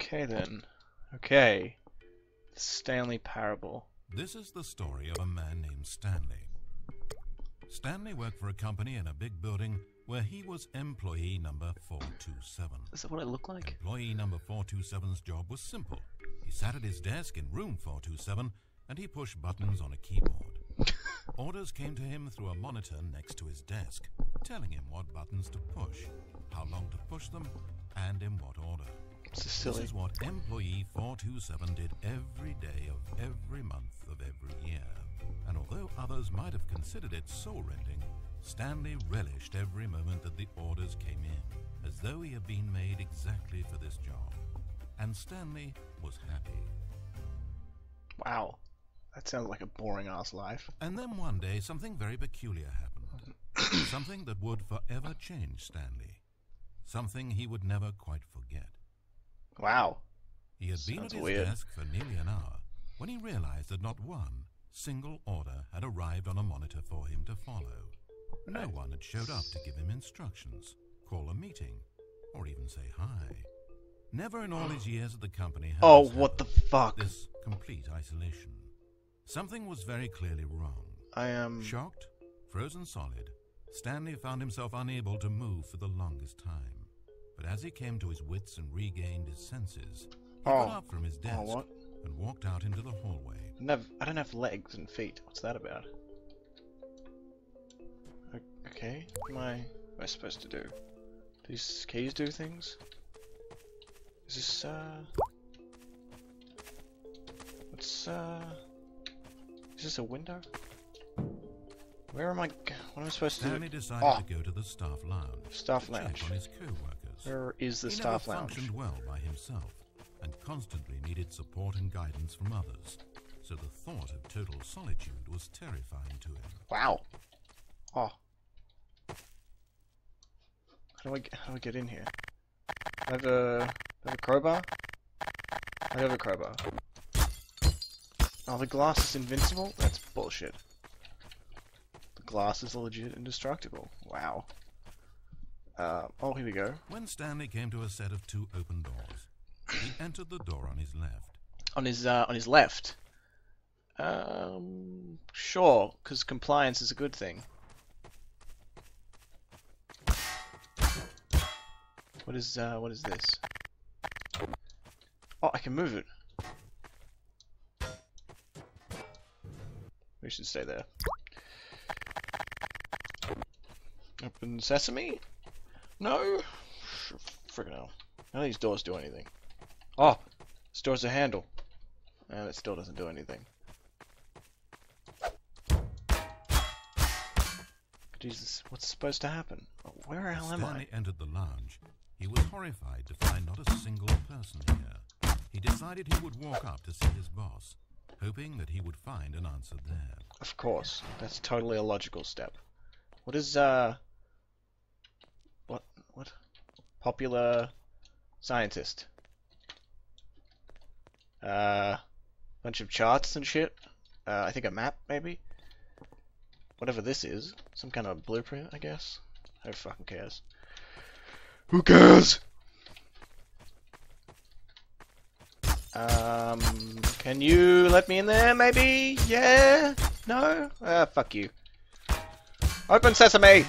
Okay then. Okay. The Stanley parable. This is the story of a man named Stanley. Stanley worked for a company in a big building where he was employee number 427. Is that what I look like? Employee number 427's job was simple. He sat at his desk in room 427 and he pushed buttons on a keyboard. Orders came to him through a monitor next to his desk, telling him what buttons to push, how long to push them, and in what order. This is what employee 427 did every day of every month of every year. And although others might have considered it soul-rending, Stanley relished every moment that the orders came in, as though he had been made exactly for this job. And Stanley was happy. Wow. That sounds like a boring-ass life. And then one day, something very peculiar happened. Something that would forever change Stanley. Something he would never quite forget. Wow. He had been at his desk for nearly an hour when he realized that not one single order had arrived on a monitor for him to follow. No one had showed up to give him instructions, call a meeting, or even say hi. Never in all his years at the company had what the fuck? This complete isolation. Something was very clearly wrong. I am shocked, frozen solid. Stanley found himself unable to move for the longest time. But as he came to his wits and regained his senses, he got up from his desk and walked out into the hallway. I don't have legs and feet. What's that about? Okay, what am I supposed to do? Do these keys do things? Is this, is this a window? Where am I? What am I supposed to do? Stanley decided to go to the staff lounge. Staff lounge. Check on his co-workers. Where is the staff lounge? He never functioned well by himself and constantly needed support and guidance from others. So the thought of total solitude was terrifying to him. Wow. Oh. How do I get in here? I have a crowbar? I have a crowbar. Oh, the glass is invincible? That's bullshit. The glass is legit indestructible. Wow. Oh, here we go. When Stanley came to a set of two open doors, he entered the door on his left. On his left? Sure, because compliance is a good thing. What is this? Oh, I can move it. We should stay there. Open sesame? No? Friggin' hell. None of these doors do anything. Oh! This door's a handle. And it still doesn't do anything. Jesus, what's supposed to happen? Where the hell am I? Stanley entered the lounge. He was horrified to find not a single person here. He decided he would walk up to see his boss, hoping that he would find an answer there. Of course. That's totally a logical step. What is, What? Popular scientist. Bunch of charts and shit. I think a map, maybe? Whatever this is. Some kind of blueprint, I guess? Who fucking cares? Who cares? Can you let me in there, maybe? Yeah? No? Fuck you. Open sesame!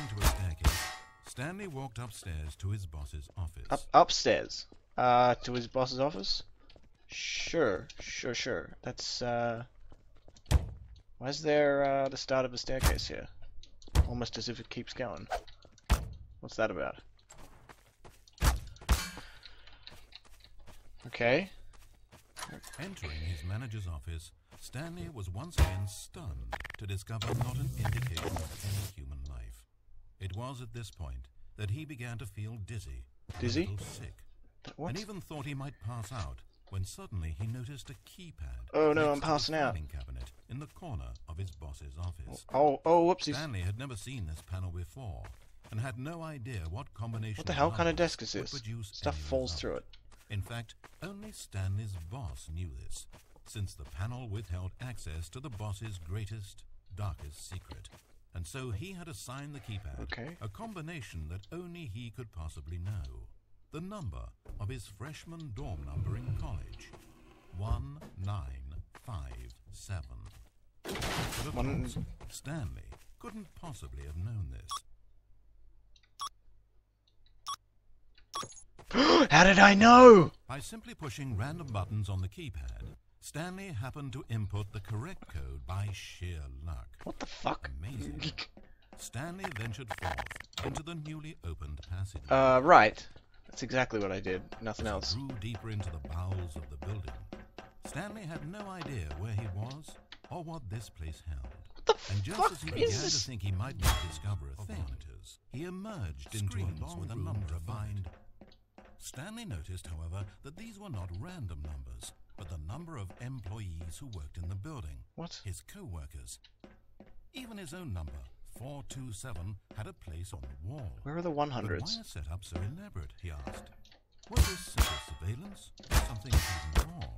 Stanley walked upstairs to his boss's office. Upstairs? To his boss's office? Sure. That's, why is there, the start of a staircase here? Almost as if it keeps going. What's that about? Okay. Entering his manager's office, Stanley was once again stunned to discover not an indication of any human life. It was at this point that he began to feel dizzy, Dizzy? a little sick, What? and even thought he might pass out when suddenly he noticed a keypad. Oh no, next I'm to passing the out. filing cabinet in the corner of his boss's office. Oh, whoopsies. Stanley had never seen this panel before and had no idea what combination. What the hell kind of numbers desk is would this? produce Stuff any falls result. through it. In fact, only Stanley's boss knew this, since the panel withheld access to the boss's greatest, darkest secret. And so he had assigned the keypad a combination that only he could possibly know. The number of his freshman dorm number in college. 1957. But of course, Stanley couldn't possibly have known this. How did I know? By simply pushing random buttons on the keypad, Stanley happened to input the correct code by sheer luck. What the fuck? Amazing. Stanley ventured forth into the newly opened passage. Right. That's exactly what I did. Nothing else. Drew deeper into the bowels of the building. Stanley had no idea where he was or what this place held. What the And just fuck as he is began this? to think he might not discover a thing, he emerged into a long with a number to find. Stanley noticed, however, that these were not random numbers, but the number of employees who worked in the building. What? His co-workers. Even his own number, 427, had a place on the wall. Where are the But 100s? why a setup so elaborate, he asked. Was this simple surveillance, or something even more?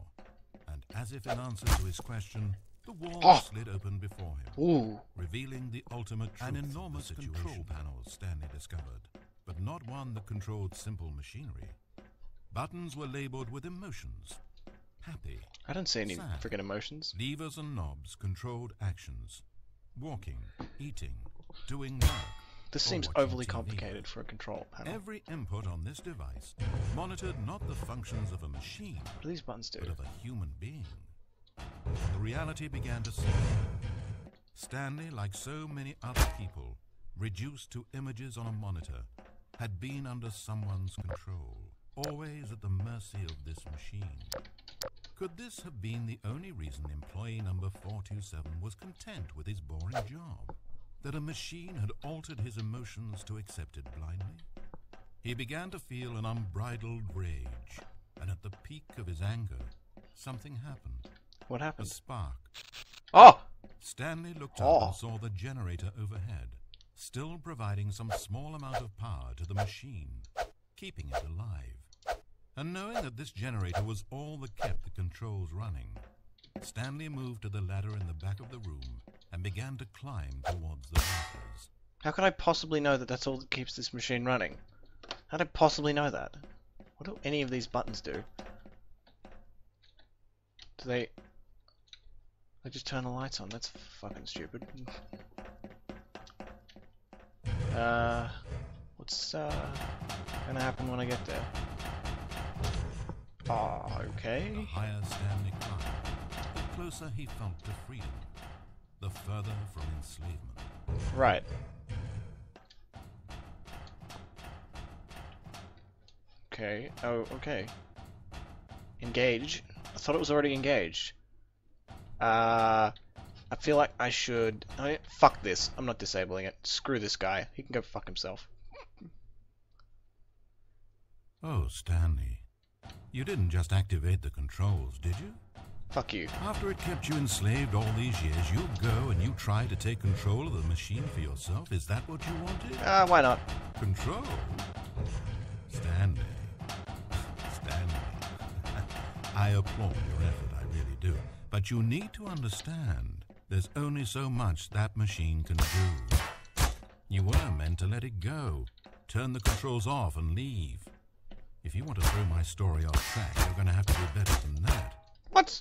And as if in answer to his question, the wall slid open before him, Ooh. revealing the ultimate truth. An enormous control panel, Stanley discovered, but not one that controlled simple machinery. Buttons were labeled with emotions. Happy, I don't see any sad. freaking emotions. Levers and knobs controlled actions. Walking, eating, doing work. This or seems watching overly TV. complicated for a control panel. Every input on this device monitored not the functions of a machine, What do these buttons do? but of a human being. The reality began to set. Stanley, like so many other people, reduced to images on a monitor, had been under someone's control, always at the mercy of this machine. Could this have been the only reason employee number 427 was content with his boring job? That a machine had altered his emotions to accept it blindly? He began to feel an unbridled rage, and at the peak of his anger, something happened. What A happened? spark. Oh! Stanley looked up and saw the generator overhead, still providing some small amount of power to the machine, keeping it alive. And knowing that this generator was all that kept the controls running, Stanley moved to the ladder in the back of the room and began to climb towards the rafters. How could I possibly know that that's all that keeps this machine running? How did I possibly know that? What do any of these buttons do? Do they just turn the lights on? That's fucking stupid. What's gonna happen when I get there? The Okay. higher Stanley climbed, the closer he felt to freedom, the further from enslavement. Right. Okay. Oh, okay. Engage. I thought it was already engaged. I feel like I should... fuck this. I'm not disabling it. Screw this guy. He can go fuck himself. Oh, Stanley, you didn't just activate the controls, did you? Fuck you. After it kept you enslaved all these years, you go and you try to take control of the machine for yourself? Is that what you wanted? Why not? Control? Stanley. Stanley. I applaud your effort, I really do. But you need to understand, there's only so much that machine can do. You were meant to let it go, turn the controls off and leave. If you want to throw my story off track, you're going to have to do better than that. What?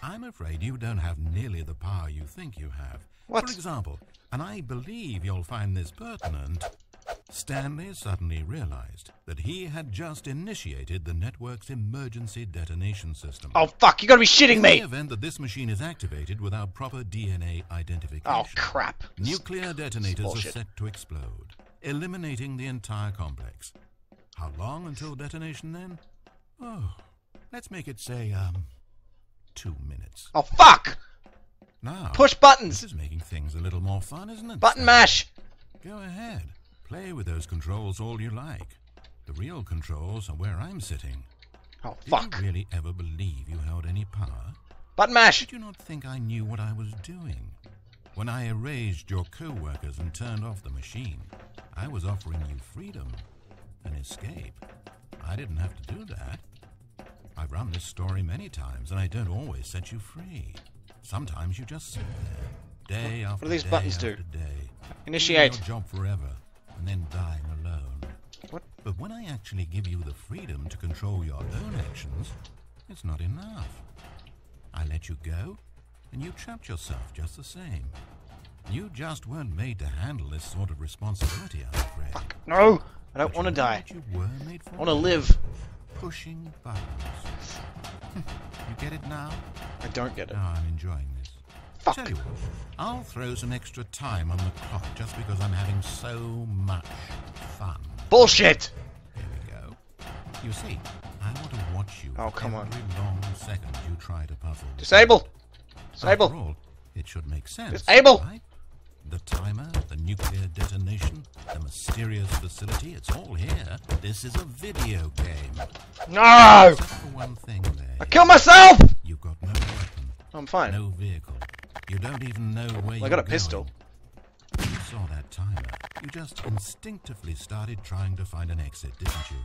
I'm afraid you don't have nearly the power you think you have. What? For example, and I believe you'll find this pertinent, Stanley suddenly realized that he had just initiated the network's emergency detonation system. Oh fuck, you gotta be shitting In the me! event that this machine is activated without proper DNA identification, Oh crap. nuclear detonators are bullshit. set to explode, eliminating the entire complex. How long until detonation then? Oh, let's make it say, 2 minutes. Oh fuck! Now, Push this buttons! is making things a little more fun, isn't it? Button Stan? mash! Go ahead. Play with those controls all you like. The real controls are where I'm sitting. Oh Did fuck. you really ever believe you held any power? Button mash! Did you not think I knew what I was doing? When I erased your co-workers and turned off the machine, I was offering you freedom, an escape. I didn't have to do that. I've run this story many times, and I don't always set you free. Sometimes you just sit there, day after do these day buttons after do? day, Initiate. doing your job forever, and then dying alone. What? But when I actually give you the freedom to control your own actions, it's not enough. I let you go, and you trapped yourself just the same. You just weren't made to handle this sort of responsibility, I'm afraid. Fuck. No! I don't But want to you know die. what you were made for? I want to live. Pushing buttons. You get it now? I don't get it. Oh, I'm enjoying this. Fuck. Tell you what, I'll throw some extra time on the clock just because I'm having so much fun. Bullshit! There we go. You see, I want to watch you Oh, for come on. every long second you try to puzzle. Disable! After Disable! all, it should make sense. Disable! Right? The timer, the nuclear detonation, the mysterious facility, it's all here. This is a video game. No! Except for one thing there. I killed myself! You've got no weapon, I'm fine. no vehicle. You don't even know where I got a pistol. When you saw that timer, you just instinctively started trying to find an exit, didn't you?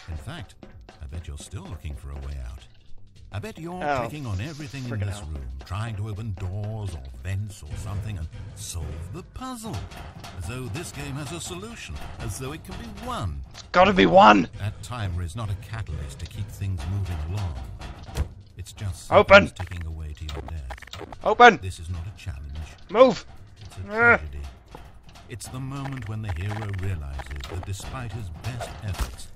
In fact, I bet you're still looking for a way out. I bet you're clicking on everything in this room, trying to open doors or vents or something and solve the puzzle. As though this game has a solution, as though it can be won. It's gotta be one! That timer is not a catalyst to keep things moving along. It's just Open! seconds ticking away to your death. Open! This is not a challenge. Move! It's a tragedy. It's the moment when the hero realizes that despite his best efforts,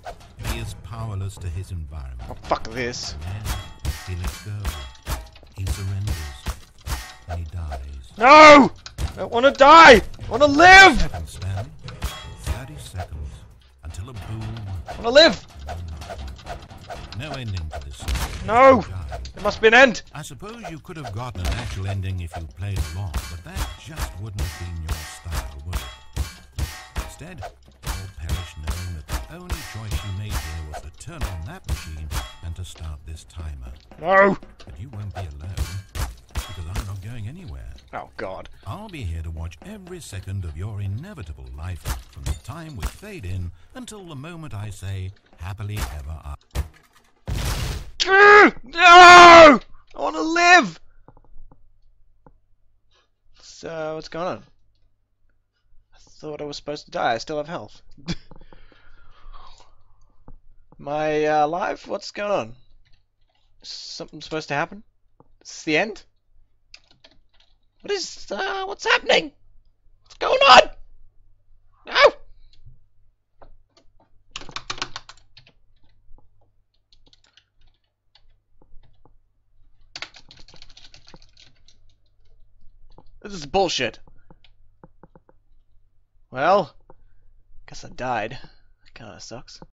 he is powerless to his environment. Oh, fuck this. Then he lets go. He surrenders. And he dies. No! I don't want to die! I want to live! Seconds, Stanley. 30 seconds. Until a boom. I want to live! No ending to this story. No! He died. There must be an end! I suppose you could have gotten an actual ending if you played along, but that just wouldn't have been your style, would it? Instead, you'll perish knowing that the only choice you made here was to turn on that machine and to start this timer. No! But you won't be alone, because I'm not going anywhere. Oh, God. I'll be here to watch every second of your inevitable life from the time we fade in until the moment I say, happily ever after. No! I want to live! So, what's going on? I thought I was supposed to die. I still have health. Am I alive? What's going on? Is something supposed to happen? Is this the end? What is, what's happening? What's going on? No! This is bullshit. Well, guess I died. That kinda sucks.